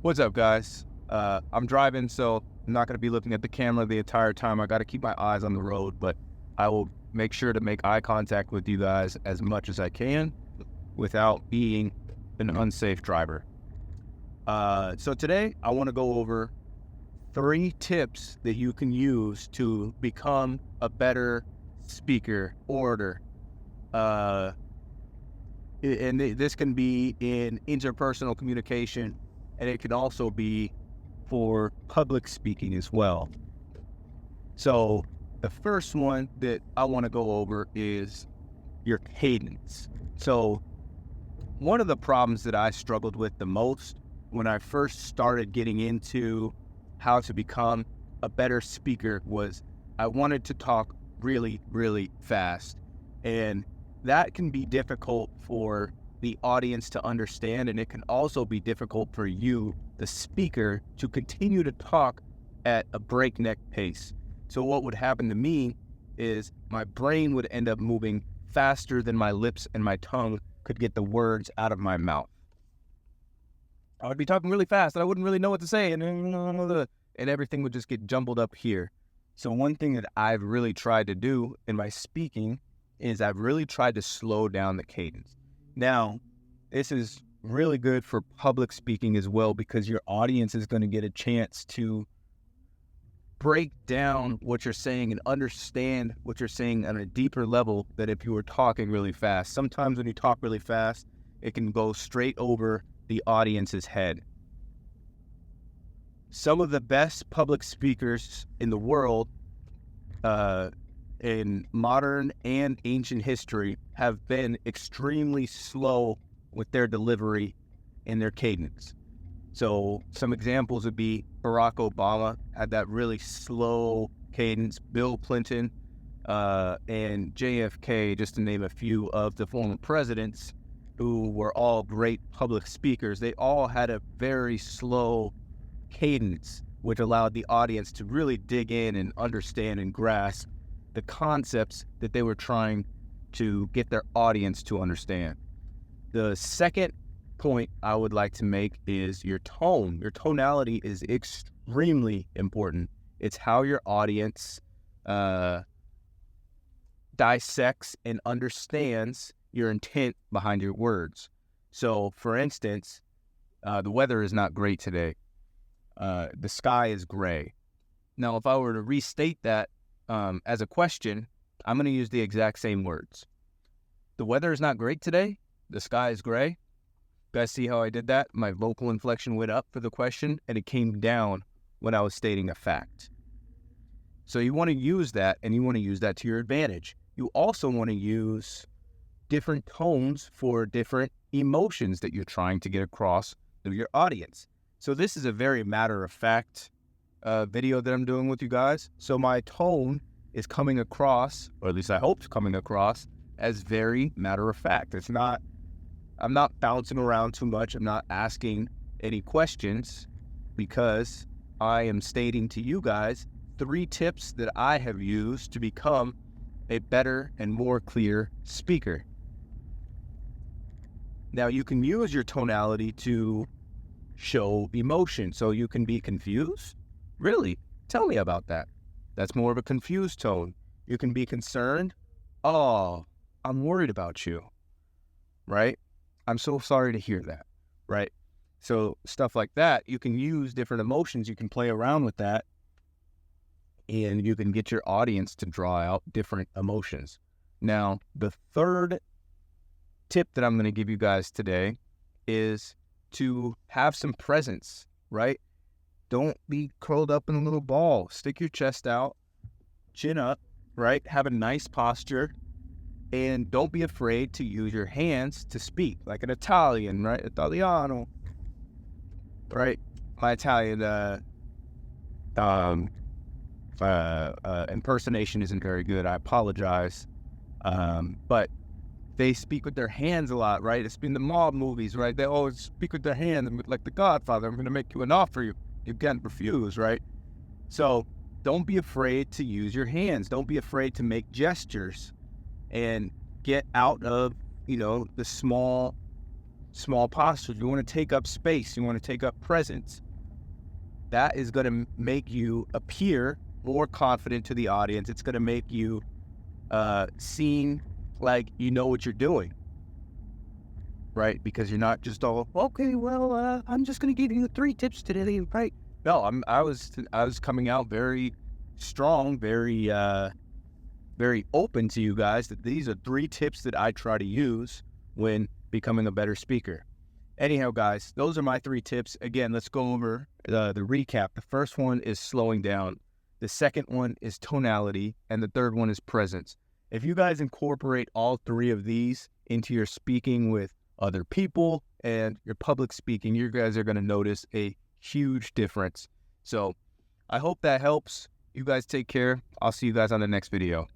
What's up, guys? I'm driving, so I'm not going to be looking at the camera the entire time. I got to keep my eyes on the road, but I will make sure to make eye contact with you guys as much as I can without being an unsafe driver. So today, I want to go over 3 tips that you can use to become a better speaker, orator. This can be in interpersonal communication, and it can also be for public speaking as well. So the first one that I want to go over is your cadence. So one of the problems that I struggled with the most when I first started getting into how to become a better speaker was I wanted to talk really, really fast. And that can be difficult for the audience to understand, and it can also be difficult for you, the speaker, to continue to talk at a breakneck pace. So what would happen to me is my brain would end up moving faster than my lips and my tongue could get the words out of my mouth. I would be talking really fast and I wouldn't really know what to say, and everything would just get jumbled up here. So one thing that I've really tried to do in my speaking is I've really tried to slow down the cadence. Now, this is really good for public speaking as well, because your audience is going to get a chance to break down what you're saying and understand what you're saying on a deeper level than if you were talking really fast. Sometimes when you talk really fast, it can go straight over the audience's head. Some of the best public speakers in the world, in modern and ancient history, have been extremely slow with their delivery and their cadence. So some examples would be Barack Obama had that really slow cadence, Bill Clinton, and JFK, just to name a few of the former presidents who were all great public speakers. They all had a very slow cadence, which allowed the audience to really dig in and understand and grasp the concepts that they were trying to get their audience to understand. The second point I would like to make is your tone. Your tonality is extremely important. It's how your audience dissects and understands your intent behind your words. So, for instance, the weather is not great today. The sky is gray. Now, if I were to restate that as a question, I'm going to use the exact same words. The weather is not great today. The sky is gray. You guys see how I did that? My vocal inflection went up for the question, and it came down when I was stating a fact. So you want to use that, and you want to use that to your advantage. You also want to use different tones for different emotions that you're trying to get across to your audience. So this is a very matter-of-fact video that I'm doing with you guys. So my tone is coming across, or at least I hope it's coming across, as very matter-of-fact. I'm not bouncing around too much. I'm not asking any questions, because I am stating to you guys 3 tips that I have used to become a better and more clear speaker. Now, you can use your tonality to show emotion. So you can be confused. Really? Tell me about that. That's more of a confused tone. You can be concerned. Oh, I'm worried about you. Right? I'm so sorry to hear that. Right? So stuff like that, you can use different emotions. You can play around with that, and you can get your audience to draw out different emotions. Now, the third tip that I'm going to give you guys today is to have some presence, right? Don't be curled up in a little ball. Stick your chest out, chin up, right? Have a nice posture, and don't be afraid to use your hands to speak, like an Italian, right? Italiano, right? My Italian impersonation isn't very good. I apologize. But they speak with their hands a lot, right? It's been the mob movies, right? They always speak with their hands, like The Godfather. I'm going to make you an offer you can't refuse, right? So don't be afraid to use your hands. Don't be afraid to make gestures and get out of, the small small postures. You want to take up space. You want to take up presence. That is going to make you appear more confident to the audience. It's going to make you seem like you know what you're doing, right? Because you're not just all, okay, well, I'm just going to give you 3 tips today, right? No, I was coming out very strong, very open to you guys that these are 3 tips that I try to use when becoming a better speaker. Anyhow, guys, those are my 3 tips. Again, let's go over the recap. The first one is slowing down. The second one is tonality. And the third one is presence. If you guys incorporate all 3 of these into your speaking with other people and your public speaking, you guys are going to notice a huge difference. So I hope that helps. You guys take care. I'll see you guys on the next video.